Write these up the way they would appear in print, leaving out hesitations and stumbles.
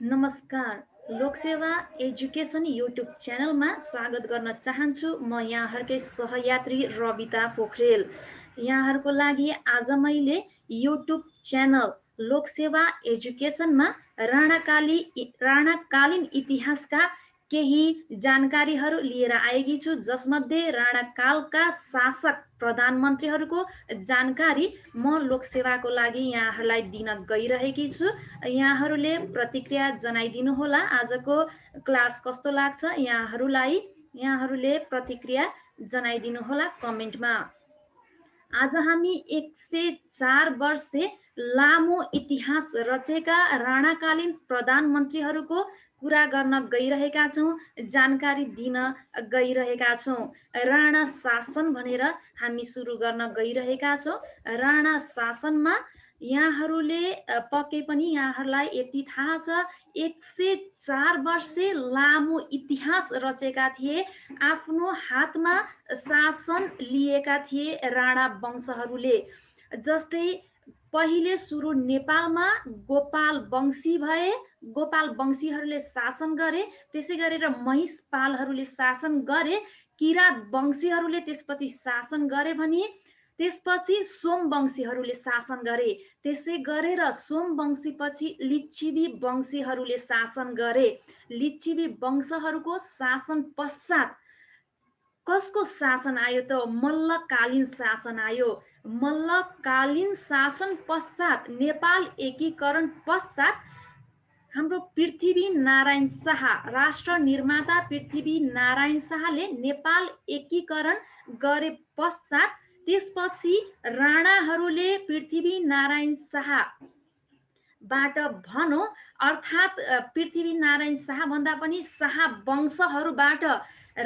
नमस्कार। Lok Sewa education YouTube च्यानलमा स्वागत गर्न चाहन्छु। म यहाँहरूकै सहयात्री रविता पोखरेल। यहाँहरूको लागि आज मैले युट्युब च्यानल लोकसेवा एजुकेसनमा राणाकालीन इतिहासका केही जानकारीहरू लिएर आएकी छु, जसमध्ये राणाकालका शासक प्रधानमन्त्रीहरूको जानकारी म लोकसेवाको लागि यहाँहरूलाई दिन गइरहेकी छु। यहाँहरूले प्रतिक्रिया जनाइदिनुहोला। आजको क्लास कस्तो लाग्छ यहाँहरूले प्रतिक्रिया जनाइदिनुहोला कमेन्टमा। आज हामी 104 वर्षे लामो इतिहास रचेका राणाकालीन प्रधानमन्त्रीहरूको कुरा गर्न गइरहेका छौँ, जानकारी दिन गइरहेका छौँ। राणा शासन भनेर हामी सुरु गर्न गइरहेका छौँ। राणा शासनमा पक्कै पनि यहाँहरूलाई यति थाहा छ, 104 वर्षे लामो इतिहास रचेका थिए। आफ्नो हातमा शासन लिएका थिए राणा वंशहरूले। जस्तै पहिले सुरु नेपालमा गोपाल वंशी भए, गोपाल वंशीहरूले शासन गरे। त्यसै गरेर महिषपालहरूले शासन गरे, किरात वंशीहरूले त्यसपछि शासन गरे भने त्यसपछि सोमवंशीहरूले शासन गरे। त्यसै गरेर सोमवंशीपछि लिच्छिवी वंशीहरूले शासन गरे। लिच्छिवी वंशहरूको शासन पश्चात कसको शासन आयो त? मल्लकालीन शासन आयो। मल्लकालीन शासन पश्चात, नेपाल एकीकरण पश्चात हाम्रो पृथ्वीनारायण शाह, राष्ट्र निर्माता पृथ्वीनारायण शाहले नेपाल एकीकरण गरे पश्चात त्यसपछि राणाहरूले पृथ्वीनारायण शाहबाट भनौँ, अर्थात् पृथ्वीनारायण शाह भन्दा पनि शाह वंशहरूबाट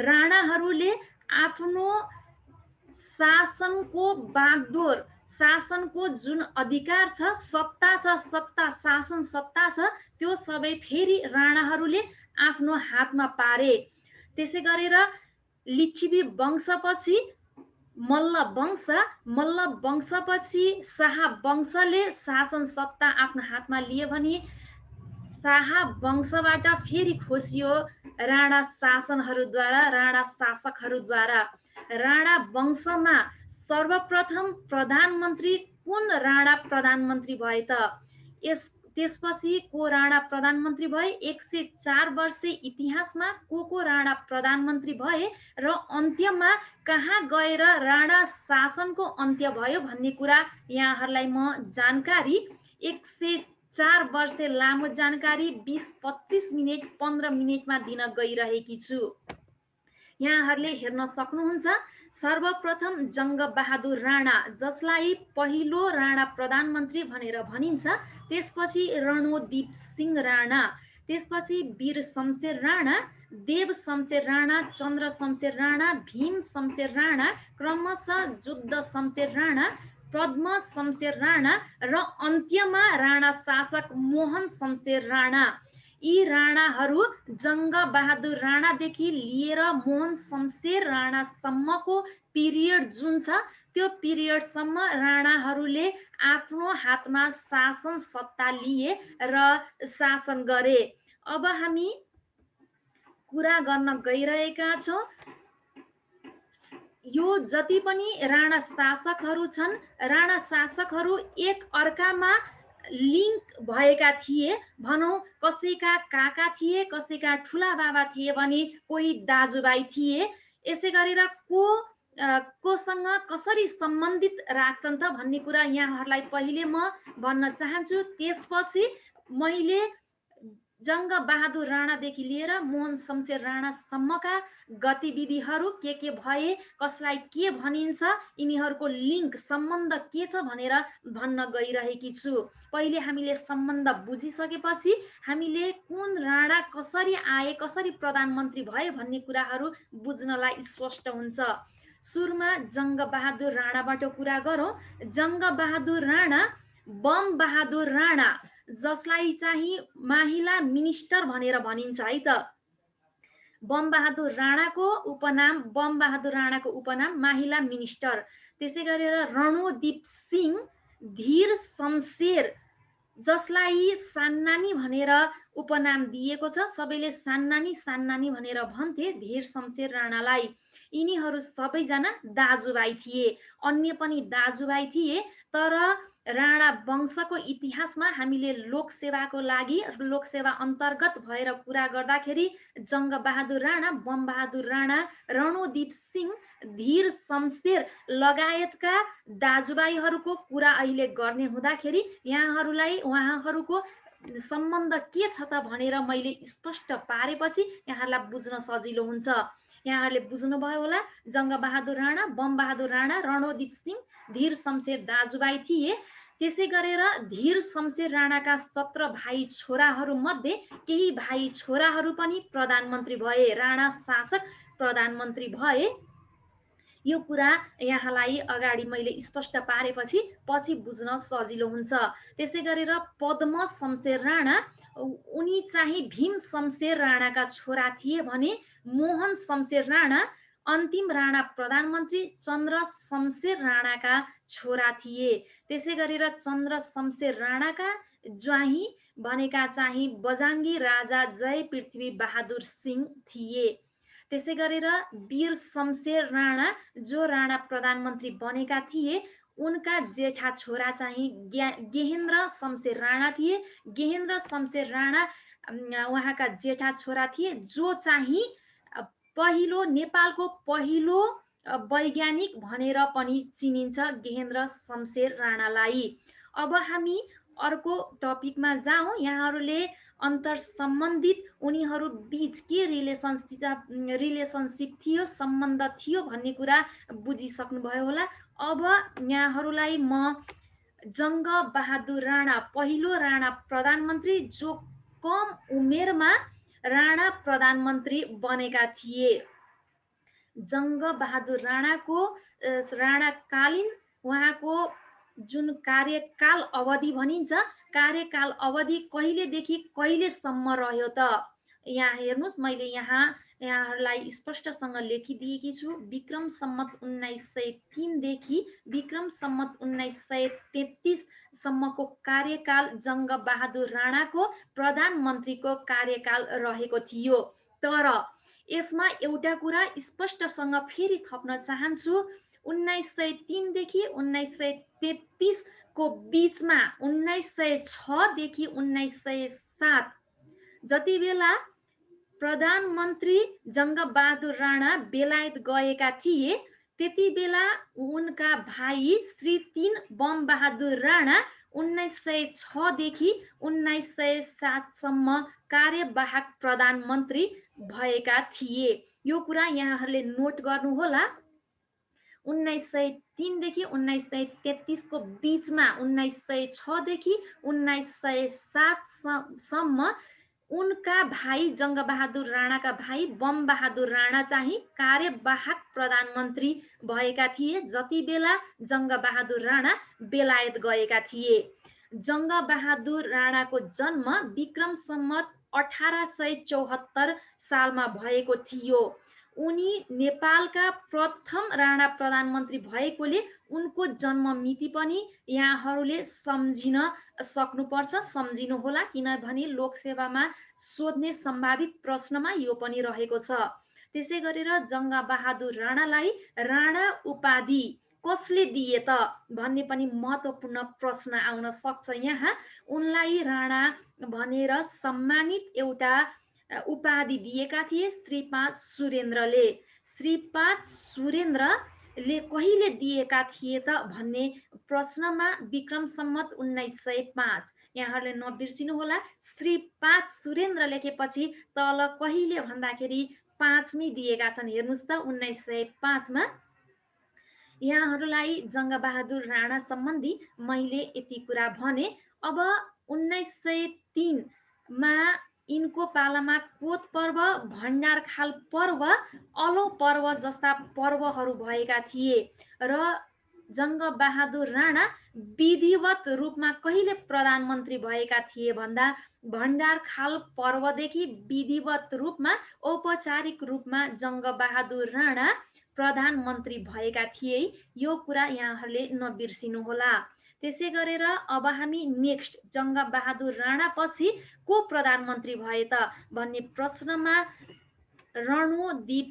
राणाहरूले आफ्नो शासनको बागडोर, शासनको जुन अधिकार छ, सत्ता, शासन सत्ता छ, त्यो सबै फेरि राणाहरूले आफ्नो हातमा पारे। त्यसै गरेर लिच्छिवी वंशपछि मल्ल वंशपछि शाह वंशले शासन सत्ता आफ्नो हातमा लिए भने शाह वंशबाट फेरि खोसियो राणा शासनहरूद्वारा, राणा शासकहरूद्वारा। राणा वंशमा सर्वप्रथम प्रधानमन्त्री कुन राणा प्रधानमन्त्री भए त? त्यसपछि को राणा प्रधानमन्त्री भए? 104 वर्षे इतिहासमा को राणा प्रधानमन्त्री भए र अन्त्यमा कहाँ गएर राणा शासनको अन्त्य भयो भन्ने कुरा यहाँहरूलाई म जानकारी 104 वर्षे लामो जानकारी 20-25 मिनट 15 मिनटमा दिन गइरहेकी छु। यहाँहरूले हेर्न सक्नुहुन्छ। सर्वप्रथम जङ्गबहादुर राणा, जसलाई पहिलो राणा प्रधानमन्त्री भनेर भनिन्छ। त्यसपछि रणोदीप सिंह राणा, त्यसपछि वीर शमशेर राणा, देव शमशेर राणा, चन्द्र शमशेर राणा, भीम शमशेर राणा, क्रमशः जुद्ध शमशेर राणा, पद्म शमशेर राणा र अन्त्यमा राणा शासक मोहन शमशेर राणा। यी राणाहरू जङ्गबहादुर राणादेखि लिएर मोहन शमशेर राणासम्मको पिरियड जुन छ, त्यो पिरियडसम्म राणाहरूले आफ्नो हातमा शासन सत्ता लिए र शासन गरे। अब हामी कुरा गर्न गइरहेका छौँ, यो जति पनि राणा शासकहरू छन्, राणा शासकहरू एक अर्कामा लिङ्क भएका थिए। भनौँ, कसैका काका थिए, कसैका ठुला बाबा थिए भने कोही दाजुभाइ थिए। यसै गरेर कोसँग कसरी सम्बन्धित राख्छन् त भन्ने कुरा यहाँहरूलाई पहिले म भन्न चाहन्छु। त्यसपछि मैले जङ्गबहादुर राणादेखि लिएर मोहन शमशेर राणासम्मका गतिविधिहरू के भए, कसलाई के भनिन्छ, यिनीहरूको लिङ्क सम्बन्ध के छ भनेर भन्न गइरहेकी छु। पहिले हामीले सम्बन्ध बुझिसकेपछि हामीले कुन राणा कसरी आए, कसरी प्रधानमन्त्री भए भन्ने कुराहरू बुझ्नलाई स्पष्ट हुन्छ। सुरुमा जङ्गबहादुर राणाबाट कुरा गरौँ। जङ्गबहादुर राणा, बम बहादुर राणा, जसलाई चाहिँ माहिला मिनिस्टर भनेर भनिन्छ है त। बम बहादुर राणाको उपनाम माहिला मिनिस्टर। त्यसै गरेर रणोदीप सिंह, धीर शमशेर, जसलाई सान्नानी भनेर उपनाम दिएको छ। सबैले सान्नानी सान्नानी भनेर भन्थे धीर शमशेर राणालाई। यिनीहरू सबैजना दाजुभाइ थिए, अन्य पनि दाजुभाइ थिए। तर राणा वंशको इतिहासमा हामीले लोकसेवाको लागि लोकसेवा अन्तर्गत भएर कुरा गर्दाखेरि जङ्गबहादुर राणा, बमबहादुर राणा, रणोदीप सिंह, धीर शमशेर लगायतका दाजुभाइहरूको कुरा अहिले गर्ने हुँदाखेरि उहाँहरूको सम्बन्ध के छ त भनेर मैले स्पष्ट पारेपछि यहाँहरूलाई बुझ्न सजिलो हुन्छ। यहाँहरूले बुझ्नुभयो होला, जङ्गबहादुर राणा, बमबहादुर राणा, रणोदीप सिंह, धीर शमशेर दाजुभाइ थिए। त्यसै गरेर धीर शमशेर राणाका 17 भाइ छोराहरू मध्ये केही भाइ छोराहरू पनि प्रधानमन्त्री भए, राणा शासक प्रधानमन्त्री भए। यो कुरा यहाँलाई अगाडि मैले स्पष्ट पारेपछि पछि बुझ्न सजिलो हुन्छ। त्यसै गरेर पद्म शमशेर राणा, उनी चाहिँ भीम शमशेर राणाका छोरा थिए भने मोहन शमशेर राणा, अन्तिम राणा प्रधानमन्त्री चन्द्र शमशेर राणाका छोरा थिए। त्यसै गरेर चन्द्र शमशेर राणाका ज्वाही भनेका चाहिँ बजाङ्गी राजा जय पृथ्वी बहादुर सिंह थिए। त्यसै गरेर वीर शमशेर राणा जो राणा प्रधानमन्त्री बनेका थिए, उनका जेठा छोरा चाहिँ गेहेन्द्र शमशेर राणा थिए। गेहेन्द्र शमशेर राणा उहाँका जेठा छोरा थिए, जो चाहिँ नेपालको पहिलो वैज्ञानिक भनेर पनि चिनिन्छ गेहेन्द्र शमशेर राणालाई। अब हामी अर्को टपिकमा जाउँ। यहाँहरूले अन्तर सम्बन्धित उनीहरू बीच के रिलेसनसिप थियो, सम्बन्ध थियो भन्ने कुरा बुझिसक्नुभयो होला। अब यहाँहरूलाई म जङ्गबहादुर राणा, पहिलो राणा प्रधानमन्त्री जो कम उमेरमा राणा प्रधानमन्त्री बनेका थिए, जङ्गबहादुर राणाको राणाकालीन उहाँको जुन कार्यकाल अवधि भनिन्छ, कार्यकाल अवधि कहिलेदेखि कहिलेसम्म रह्यो त? यहाँ हेर्नुहोस्, मैले यहाँहरूलाई स्पष्टसँग लेखिदिएकी छु। विक्रम सम्मत 1903 देखि विक्रम सम्मत 1933 सम्मको कार्यकाल जङ्गबहादुर राणाको प्रधानमन्त्रीको कार्यकाल रहेको थियो। तर यसमा एउटा कुरा स्पष्टसँग फेरि थप्न चाहन्छु। 1903 देखि 1933 को बीचमा 1906 देखि 1907 जति बेला प्रधानमन्त्री जङ्गबहादुर राणा बेलायत गएका थिए, त्यति बेला उनका भाइ श्री 3 बमबहादुर राणा 1906 देखि 1907 सम्म कार्यवाहक प्रधानमन्त्री भएका थिए। यो कुरा यहाँहरूले नोट गर्नुहोला। 1903 देखि 1933 को बीचमा 1906 देखि 1907 सम्म उनका भाइ जङ्गबहादुर राणाका भाइ बमबहादुर राणा चाहिँ कार्यवाहक प्रधानमन्त्री भएका थिए, जति बेला जङ्गबहादुर राणा बेलायत गएका थिए। जङ्गबहादुर राणाको जन्म विक्रम सम्मत 1874 सालमा भएको थियो। उनी नेपालका प्रथम राणा प्रधानमन्त्री भएकोले उनको जन्म मिति पनि यहाँहरूले सम्झिन सक्नुपर्छ, सम्झिनुहोला, किनभने लोकसेवामा सोध्ने सम्भावित प्रश्नमा यो पनि रहेको छ। त्यसै गरेर जङ्गबहादुर राणालाई राणा उपाधि कसले दिए त भन्ने पनि महत्त्वपूर्ण प्रश्न आउन सक्छ। यहाँ उनलाई राणा भनेर सम्मानित एउटा उपाधि दिएका थिए श्री 5 सुरेन्द्रले। श्री 5 सुरेन्द्रले कहिले दिएका थिए त भन्ने प्रश्नमा विक्रम सम्मत 1905, यहाँहरूले नबिर्सिनुहोला। श्री 5 सुरेन्द्र लेखेपछि तल कहिले भन्दाखेरि 5 मै दिएका छन्। हेर्नुहोस् त 1905 मा। यहाँहरूलाई जङ्गबहादुर राणा सम्बन्धी मैले यति कुरा भने। अब 1903 मा यिनको पालामा कोत पर्व, भण्डारखाल पर्व, अलौ पर्व जस्ता पर्वहरू भएका थिए र जङ्गबहादुर राणा विधिवत रूपमा कहिले प्रधानमन्त्री भएका थिए भन्दा भण्डारखाल पर्वदेखि विधिवत रूपमा औपचारिक रूपमा जङ्गबहादुर राणा प्रधानमन्त्री भएका थिए। यो कुरा यहाँहरूले नबिर्सिनुहोला। त्यसै गरेर अब हामी नेक्स्ट जङ्गबहादुर राणा पछि को प्रधानमन्त्री भए त भन्ने प्रश्नमा रणोदीप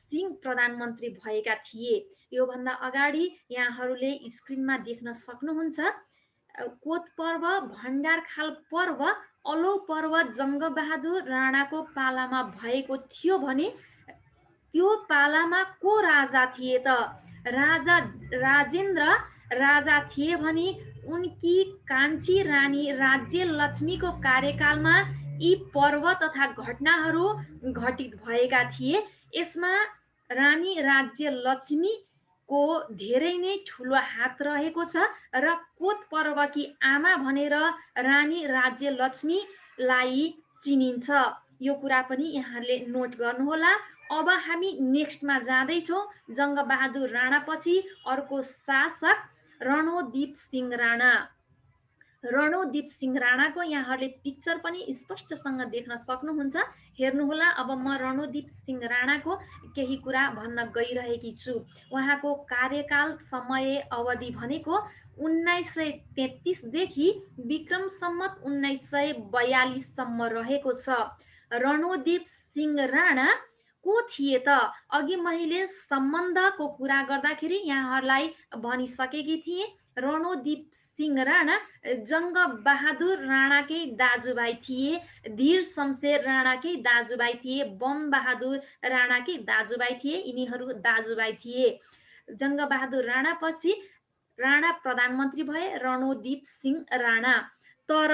सिंह प्रधानमन्त्री भएका थिए। योभन्दा अगाडि यहाँहरूले स्क्रिनमा देख्न सक्नुहुन्छ कोत पर्व, भण्डारखाल पर्व, अलौ पर्व जङ्गबहादुर राणाको पालामा भएको थियो भने त्यो पालामा को राजा थिए त? राजा राजेन्द्र राजा थिए भने उनकी कान्छी रानी राज्य लक्ष्मीको कार्यकालमा यी पर्व तथा घटनाहरू घटित भएका थिए। यसमा रानी राज्य लक्ष्मीको धेरै नै ठुलो हात रहेको छ र कोत पर्वकी आमा भनेर रानी राज्य लक्ष्मीलाई चिनिन्छ। यो कुरा पनि यहाँहरूले नोट गर्नुहोला। अब हामी नेक्स्टमा जाँदैछौँ। जङ्गबहादुर राणापछि अर्को शासक रणोदीप सिंह राणा। रणोदीप सिंह राणाको यहाँहरूले पिक्चर पनि स्पष्टसँग देख्न सक्नुहुन्छ। हेर्नुहोला, अब म रणोदीप सिंह राणाको केही कुरा भन्न गइरहेकी छु। उहाँको कार्यकाल समय अवधि भनेको 1933 देखि विक्रम सम्वत 1942 सम्म रहेको छ। रणोदीप सिंह राणा को थिए त? अघि मैले सम्बन्धको कुरा गर्दाखेरि यहाँहरूलाई भनिसकेकी थिएँ। रणोदीप सिंह राणा जङ्गबहादुर राणाकै दाजुभाइ थिए, धीर शमशेर राणाकै दाजुभाइ थिए, बम बहादुर राणाकै दाजुभाइ थिए। यिनीहरू दाजुभाइ थिए। जङ्गबहादुर राणापछि राणा प्रधानमन्त्री भए रणोदीप सिंह राणा। तर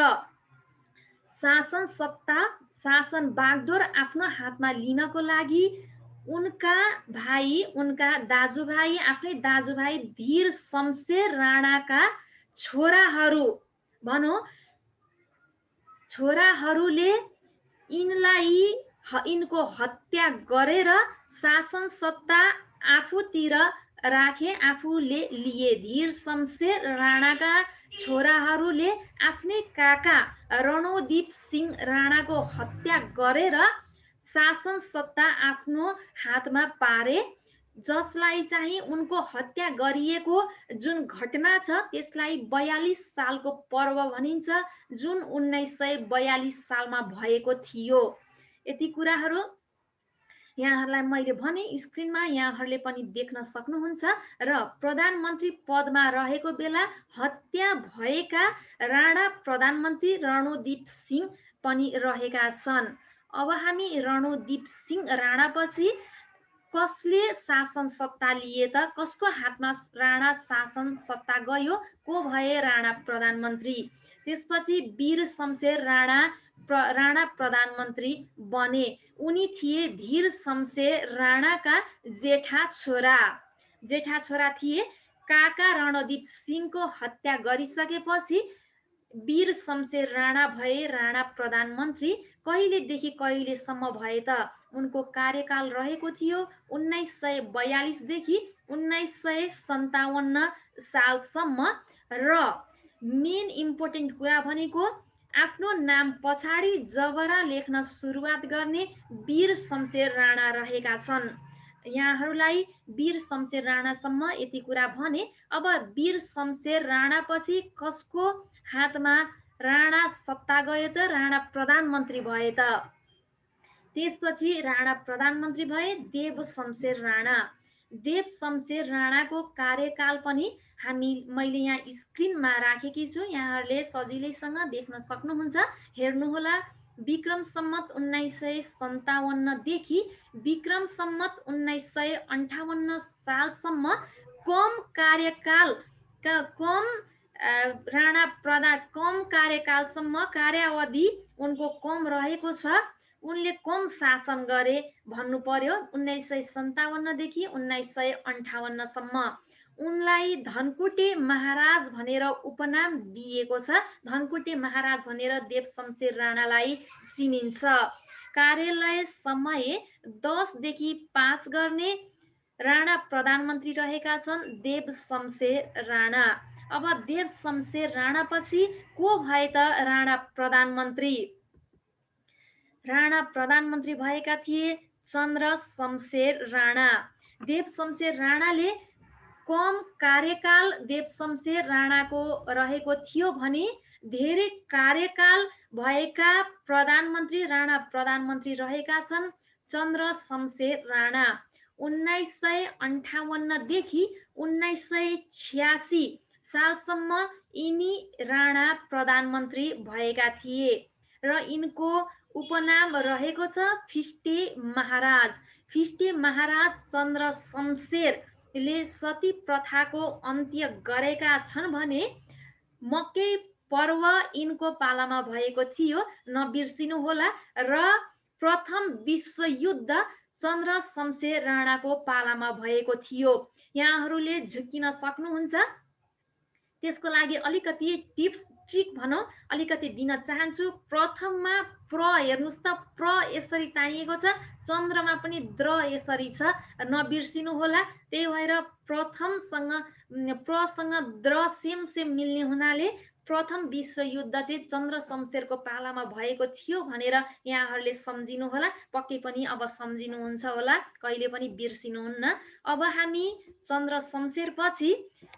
शासन सत्ता, शासन बागडोर आफ्नो हातमा लिनको लागि उनका दाजुभाइ, आफ्नै दाजुभाइ धीर शमशेर राणाका छोराहरूले यिनको हत्या गरेर शासन सत्ता आफूतिर राखे, आफूले लिए। धीर शमशेर राणाका छोराहरूले आफ्नै काका रणोदीप सिंह राणाको हत्या गरेर शासन सत्ता आफ्नो हातमा पारे, जसलाई चाहिँ उनको हत्या गरिएको जुन घटना छ त्यसलाई 42 सालको पर्व भनिन्छ, जुन 1942 सालमा भएको थियो। यति कुराहरू यहाँहरूलाई मैले भने स्क्रिनमा यहाँहरूले पनि देख्न सक्नुहुन्छ। र प्रधानमन्त्री पदमा रहेको बेला हत्या भएका राणा प्रधानमन्त्री रणोदीप सिंह पनि रहेका छन्। अब हामी रणोदीप सिंह राणापछि कसले शासन सत्ता लिए त? कसको हातमा राणा शासन सत्ता गयो? को भए राणा प्रधानमन्त्री? त्यसपछि वीर शमशेर राणा प्रधानमन्त्री बने। उनी थिए धीर शमशेर राणाका जेठा छोरा थिए। काका रणोदीप सिंहको हत्या गरिसकेपछि वीर शमशेर राणा भए राणा प्रधानमन्त्री। कहिलेदेखि कहिलेसम्म भए त? उनको कार्यकाल रहेको थियो 1942 देखि 1957 सालसम्म। र मेन इम्पोर्टेन्ट कुरा भनेको आफ्नो नाम पछाडि जबरा लेख्न सुरुवात गर्ने वीर शमशेर राणा रहेका छन्। यहाँहरूलाई वीर शमशेर राणासम्म यति कुरा भने। अब वीर शमशेर राणापछि कसको हातमा राणा सत्ता गयो त? राणा प्रधानमन्त्री भए त? त्यसपछि राणा प्रधानमन्त्री भए देव शमशेर राणा। देव शमशेर राणाको कार्यकाल पनि मैले यहाँ स्क्रिनमा राखेकी छु, यहाँहरूले सजिलैसँग देख्न सक्नुहुन्छ। हेर्नुहोला, विक्रम सम्वत 1957 देखि विक्रम सम्वत 1958 सालसम्म कम कार्यकालसम्म कार्यावधि उनको कम रहेको छ। उनले कम शासन गरे भन्नु पर्यो 1957 देखि 1958 सम्म। उनलाई धनकुटे महाराज भनेर उपनाम दिएको छ। धनकुटे महाराज भनेर देव शमशेर राणालाई चिनिन्छ। कार्यालय समय 10 देखि 5 गर्ने राणा प्रधानमन्त्री रहेका छन् देव शमशेर राणा। अब देव शमशेर राणापछि को भए त राणा प्रधानमन्त्री? राणा प्रधानमन्त्री भएका थिए चन्द्र शमशेर राणा। देव शमशेर राणाले कम कार्यकाल देव शमशेर राणाको रहेको थियो भने धेरै कार्यकाल भएका प्रधानमन्त्री राणा प्रधानमन्त्री रहेका छन् चन्द्र शमशेर राणा। 1958 देखि 1986 सालसम्म यिनी राणा प्रधानमन्त्री भएका थिए र यिनको उपनाम रहेको छ फिस्टे महाराज। फिस्टे महाराज चन्द्र शमशेरले सती प्रथाको अन्त्य गरेका छन् भने मकै पर्व यिनको पालामा भएको थियो, नबिर्सिनुहोला। र प्रथम विश्वयुद्ध चन्द्र शमशेर राणाको पालामा भएको थियो। यहाँहरूले झुकिन सक्नुहुन्छ। त्यसको लागि अलिकति टिप्स ट्रिक भनौँ अलिकति दिन चाहन्छु। प्रथममा प्र हेर्नुहोस् त, प्र यसरी तानिएको छ, चन्द्रमा पनि द्र यसरी छ, नबिर्सिनुहोला। त्यही भएर प्रथमसँग प्रसँग द्र सेम सेम मिल्ने हुनाले प्रथम विश्वयुद्ध चाहिँ चन्द्र शमशेरको पालामा भएको थियो भनेर यहाँहरूले सम्झिनुहोला। पक्कै पनि अब सम्झिनुहुन्छ होला, कहिले पनि बिर्सिनुहुन्न। अब हामी चन्द्र शमशेर पछि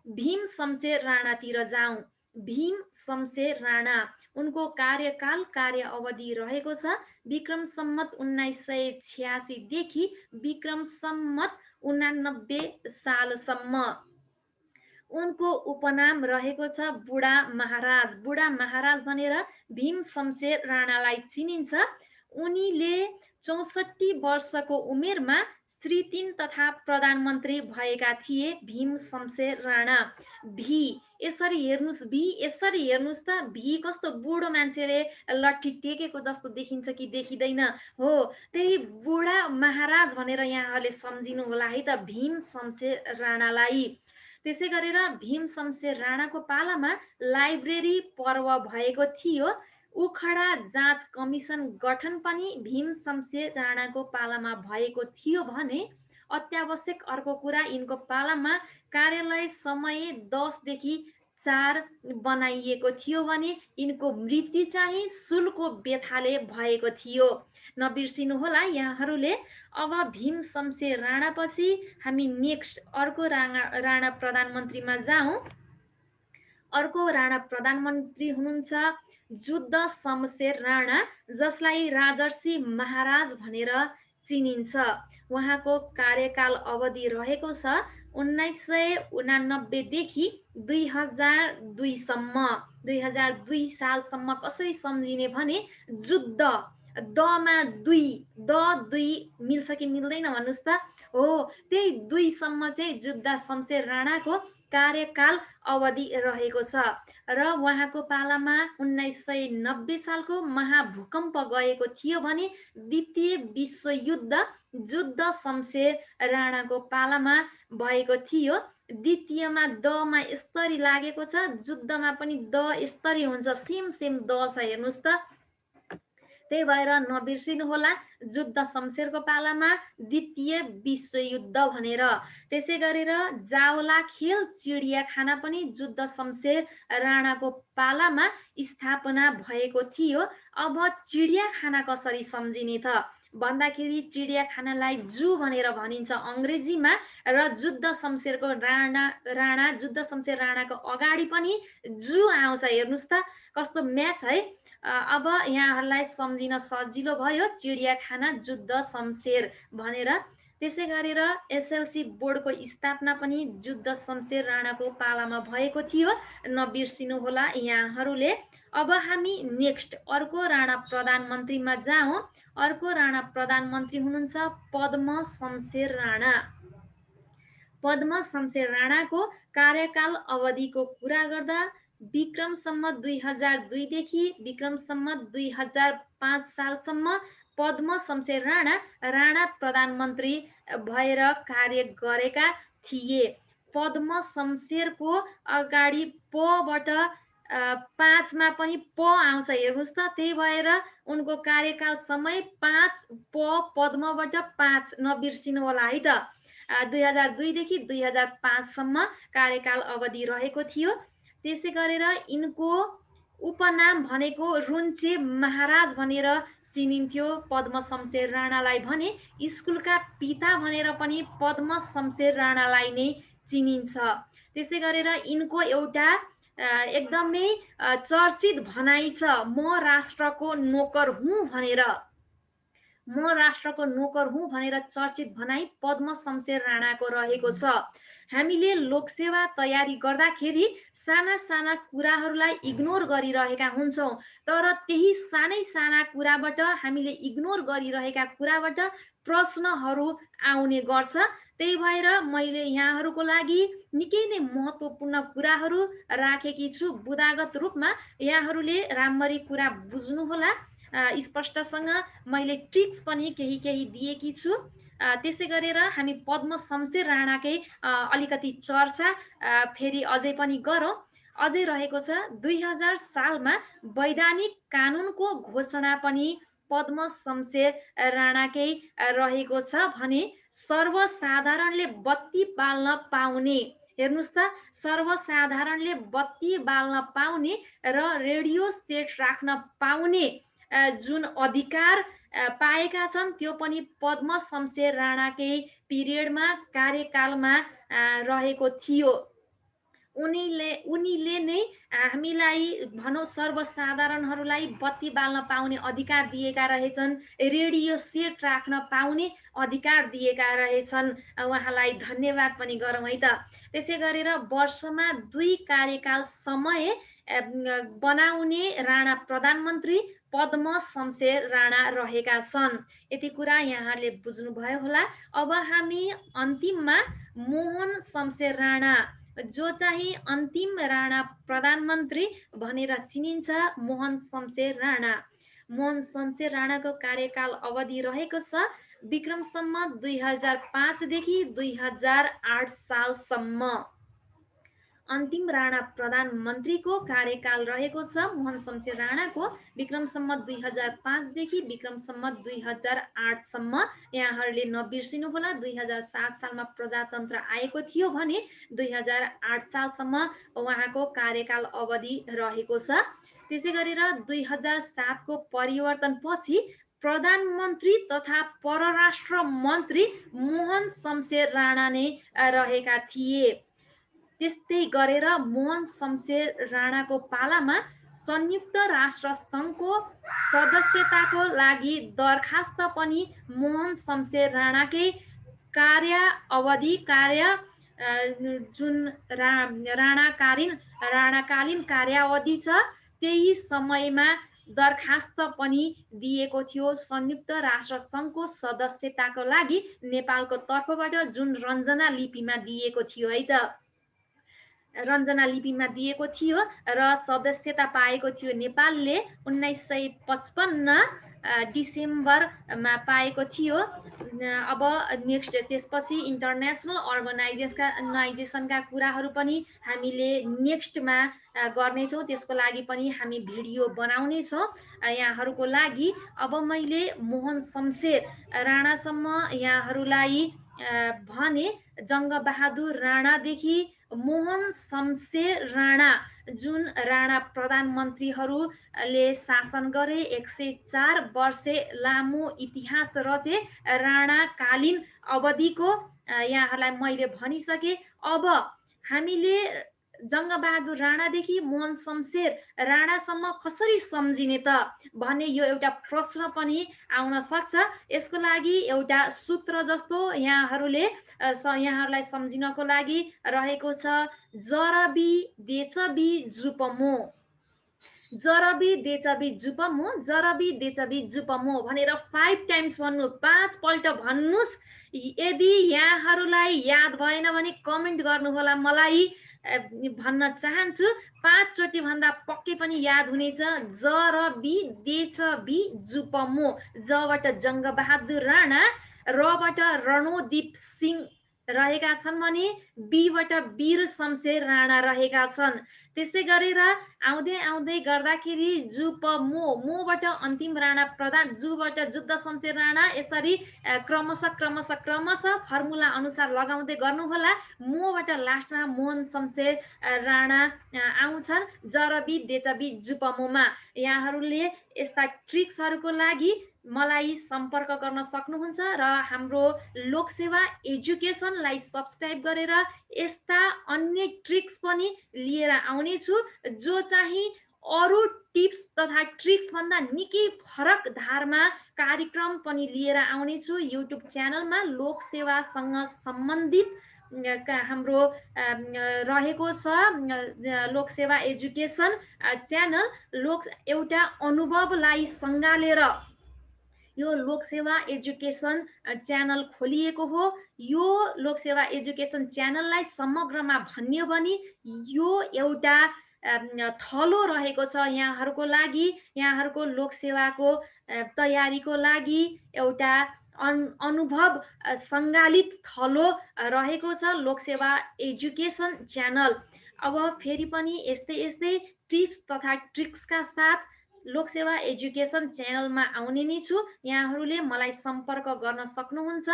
भीम शमशेर राणातिर जाउँ। भीम शमशेर राणा, उनको कार्यकाल कार्य अवधि रहेको छ विक्रम सम्मत 1986 देखि विक्रम सम्मत 89 सालसम्म। उनको उपनाम रहेको छ बुढा महाराज। बुढा महाराज भनेर भीम शमशेर राणालाई चिनिन्छ। उनीले 64 वर्षको उमेरमा श्री 3 तथा प्रधानमन्त्री भएका थिए भीम शमशेर राणा। भी यसरी हेर्नुहोस्, भी यसरी हेर्नुहोस् त, भी कस्तो बुढो मान्छेले लट्ठी टेकेको जस्तो देखिन्छ कि देखिँदैन हो। त्यही बुढा महाराज भनेर यहाँहरूले सम्झिनु होला है त भीम शमशेर राणालाई। त्यसै गरेर भीम शमशेर राणाको पालामा लाइब्रेरी पर्व भएको थियो। उखडा जाँच कमिसन गठन पनि भीम शमशेर राणाको पालामा भएको थियो भने अत्यावश्यक अर्को कुरा यिनको पालामा कार्यालय समय 10 देखि 4 बनाइएको थियो भने यिनको मृत्यु चाहिँ शुलको व्यथाले भएको थियो। नबिर्सिनुहोला यहाँहरूले। अब भीम शमशेर राणापछि हामी नेक्स्ट अर्को राणा प्रधानमन्त्रीमा जाउँ। अर्को राणा प्रधानमन्त्री हुनुहुन्छ जुद्ध शमशेर राणा, जसलाई राजर्षि महाराज भनेर चिनिन्छ। उहाँको कार्यकाल अवधि रहेको छ 1989 देखि 2002 सम्म। 2002 सालसम्म कसरी सम्झिने भने जुद्ध दमा 2 द 2 मिल्छ कि मिल्दैन भन्नुहोस् त। हो, त्यही 2 सम्म चाहिँ जुद्ध शमशेर राणाको कार्यकाल अवधि रहेको छ र उहाँको पालामा 1990 सालको महाभूकम्प गएको थियो भने द्वितीय विश्वयुद्ध जुद्ध शमशेर राणाको पालामा भएको थियो। द्वितीयमा दमा यस्तरी लागेको छ, जुद्धमा पनि द यस्तरी हुन्छ, सेम सेम द छ हेर्नुहोस् त। त्यही भएर नबिर्सिनुहोला जुद्ध शमशेरको पालामा द्वितीय विश्वयुद्ध भनेर। त्यसै गरेर जावलाखेल चिडियाखाना पनि जुद्ध शमशेर राणाको पालामा स्थापना भएको थियो। अब चिडियाखाना कसरी सम्झिने त भन्दाखेरि चिडियाखानालाई जू भनेर भनिन्छ अङ्ग्रेजीमा र जुद्ध शमशेरको राणा जुद्ध शमशेर राणाको अगाडि पनि जू आउँछ। हेर्नुहोस् त कस्तो म्याच है। अब यहाँहरूलाई सम्झिन सजिलो भयो चिडियाखाना जुद्ध शमशेर भनेर। त्यसै गरेर एसएलसी बोर्डको स्थापना पनि जुद्ध शमशेर राणाको पालामा भएको थियो, नबिर्सिनुहोला यहाँहरूले। अब हामी नेक्स्ट अर्को राणा प्रधानमन्त्रीमा जाउँ। अर्को राणा प्रधानमन्त्री हुनुहुन्छ पद्म शमशेर राणा। पद्म शमशेर राणाको कार्यकाल अवधिको कुरा गर्दा विक्रम सम्मत 2002 देखि विक्रम सम्मत 2005 सालसम्म पद्म शमशेर राणा प्रधानमन्त्री भएर कार्य गरेका थिए। पद्म शमशेरको अगाडि पबाट 5 मा पनि प आउँछ हेर्नुहोस् त। त्यही भएर उनको कार्यकाल समय 5 प पद्मबाट 5 नबिर्सिनु होला है त। 2002 देखि 2005 सम्म कार्यकाल अवधि रहेको थियो। त्यसै गरेर यिनको उपनाम भनेको रुन्चे महाराज भनेर चिनिन्थ्यो। पद्म शमशेर राणालाई भने स्कुलका पिता भनेर पनि पद्म शमशेर राणालाई नै चिनिन्छ। त्यसै गरेर यिनको एउटा एकदमै चर्चित भनाइ छ, म राष्ट्रको नोकर हुँ भनेर। म राष्ट्रको नोकर हुँ भनेर चर्चित भनाइ पद्म शमशेर राणाको रहेको छ। हामीले लोकसेवा तयारी गर्दाखेरि साना साना कुराहरूलाई इग्नोर गरिरहेका हुन्छौँ, तर त्यही सानै साना कुराबाट, हामीले इग्नोर गरिरहेका कुराबाट प्रश्नहरू आउने गर्छ। त्यही भएर मैले यहाँहरूको लागि निकै नै महत्त्वपूर्ण कुराहरू राखेकी छु बुदागत रूपमा। यहाँहरूले राम्ररी कुरा बुझ्नुहोला। स्पष्टसँग मैले ट्रिक्स पनि केही केही दिएकी छु। त्यसै गरेर हामी पद्म शमशेर राणाकै अलिकति चर्चा फेरि अझै पनि गरौँ। अझै रहेको छ 2000 सालमा वैधानिक कानुनको घोषणा पनि पद्म शमशेर राणाकै रहेको छ भने सर्वसाधारणले बत्ती बाल्न पाउने, हेर्नुहोस् त, सर्वसाधारणले बत्ती बाल्न पाउने र रेडियो सेट राख्न पाउने जुन अधिकार पाएका छन् त्यो पनि पद्म शमशेर राणाकै पिरियडमा, कार्यकालमा रहेको थियो। उनीले नै हामीलाई भनौँ सर्वसाधारणहरूलाई बत्ती बाल्न पाउने अधिकार दिएका रहेछन्, रेडियो सेट राख्न पाउने अधिकार दिएका रहेछन्। उहाँलाई धन्यवाद पनि गरौँ है त। त्यसै गरेर वर्षमा 2 कार्यकाल समय बनाउने राणा प्रधानमन्त्री पद्म शमशेर राणा रहेका छन्। यति कुरा यहाँहरूले बुझ्नुभयो होला। अब हामी अन्तिममा मोहन शमशेर राणा, जो चाहिँ अन्तिम राणा प्रधानमन्त्री भनेर चिनिन्छ, मोहन शमशेर राणा। मोहन शमशेर राणाको कार्यकाल अवधि रहेको छ विक्रम सम्वत 2005 देखि 2008 सालसम्म। अन्तिम राणा प्रधानमन्त्रीको कार्यकाल रहेको छ मोहन शमशेर राणाको विक्रम सम्वत 2005 देखि विक्रम सम्वत 2008 सम्म। यहाँहरूले नबिर्सिनु होला, 2007 सालमा प्रजातन्त्र आएको थियो भने 2008 सालसम्म उहाँको कार्यकाल अवधि रहेको छ। त्यसै गरेर 2007 को परिवर्तनपछि प्रधानमन्त्री तथा परराष्ट्र मन्त्री मोहन शमशेर राणा नै रहेका थिए। त्यस्तै गरेर मोहन शमशेर राणाको पालामा संयुक्त राष्ट्र सङ्घको सदस्यताको लागि दरखास्त पनि मोहन शमशेर राणाकै जुन राणाकालीन कार्यावधि छ त्यही समयमा दरखास्त पनि दिएको थियो संयुक्त राष्ट्र सङ्घको सदस्यताको लागि नेपालको तर्फबाट, जुन रञ्जना लिपिमा दिएको थियो है त। रञ्जना लिपिमा दिएको थियो र सदस्यता पाएको थियो नेपालले 1955 डिसेम्बरमा पाएको थियो। अब नेक्स्ट त्यसपछि इन्टरनेसनल अर्गनाइजेसनका कुराहरू पनि हामीले नेक्स्टमा गर्नेछौँ। त्यसको लागि पनि हामी भिडियो बनाउनेछौँ यहाँहरूको लागि। अब मैले मोहन शमशेर राणासम्म यहाँहरूलाई भने जङ्गबहादुर राणादेखि मोहन शमशेर राणा, जुन राणा प्रधानमन्त्रीहरूले शासन गरे, 104 वर्ष लामो इतिहास रचे राणाकालीन अवधिको यहाँहरूलाई मैले भनिसकेँ। अब हामीले जङ्गबहादुर राणादेखि मोहन शमशेर राणासम्म कसरी सम्झिने त भन्ने यो एउटा प्रश्न पनि आउन सक्छ। यसको लागि एउटा सूत्र जस्तो यहाँहरूलाई सम्झिनको लागि रहेको छ, जरबी देचबी जुपमो। जरबी देचबी जुपमो, जरबी देचबी जुपमो भनेर 5 टाइम्स भन्नु, 5 पल्ट भन्नुस्। यदि यहाँहरूलाई याद भएन भने कमेन्ट गर्नुहोला, मलाई भन्न चाहन्छु। 5 चोटि भन्दा पक्कै पनि याद हुनेछ। जरबी देचबी जुपमो। जबाट जङ्गबहादुर राणा, रबाट रणोदीप सिंह रहेका छन् भने बीबाट वीर शमशेर राणा रहेका छन्। त्यसै गरेर आउँदै आउँदै गर्दाखेरि जु प मोबाट अन्तिम राणा प्रधान, जुबाट जुद्ध शमशेर राणा, यसरी क्रमशः फर्मुला अनुसार लगाउँदै गर्नुहोला। मोबाट लास्टमा मोहन शमशेर राणा आउँछन् जरबी देचबी जुपमोमा। यहाँहरूले यस्ता ट्रिक्सहरूको लागि मलाई सम्पर्क गर्न सक्नुहुन्छ र हाम्रो लोकसेवा एजुकेसनलाई सब्सक्राइब गरेर यस्ता अन्य ट्रिक्स पनि लिएर आउनेछु, जो चाहिँ अरू टिप्स तथा ट्रिक्स भन्दा निकै फरक धारमा कार्यक्रम पनि लिएर आउनेछु। युट्युब च्यानलमा लोकसेवासँग सम्बन्धित हाम्रो रहेको छ लोकसेवा एजुकेसन च्यानल। एउटा अनुभवलाई सँगालेर यो लोकसेवा एजुकेसन च्यानल खोलिएको हो। यो लोकसेवा एजुकेसन च्यानललाई समग्रमा भन्यो भने यो एउटा थलो रहेको छ यहाँहरूको लागि, यहाँहरूको लोकसेवाको तयारीको लागि एउटा अनुभव सङ्गालित थलो रहेको छ लोकसेवा एजुकेसन च्यानल। अब फेरि पनि यस्तै यस्तै टिप्स तथा ट्रिक्सका साथ लोकसेवा एजुकेसन च्यानलमा आउने नै छु। यहाँहरूले मलाई सम्पर्क गर्न सक्नुहुन्छ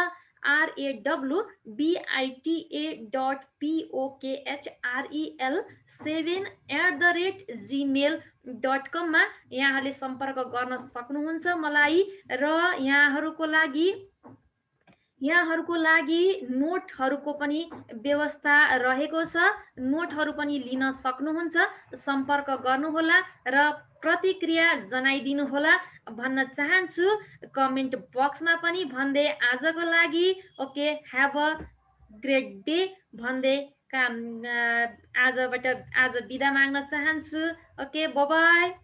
rawbitol7@gmail.com मा यहाँहरूले सम्पर्क गर्न सक्नुहुन्छ मलाई। र यहाँहरूको लागि नोटहरूको पनि व्यवस्था रहेको छ, नोटहरू पनि लिन सक्नुहुन्छ। सम्पर्क गर्नुहोला र प्रतिक्रिया जनाइदिनुहोला भन्न चाहन्छु कमेन्ट बक्समा पनि भन्दै आजको लागि okay have a great day भन्दै आज बिदा माग्न चाहन्छु। Okay bye bye.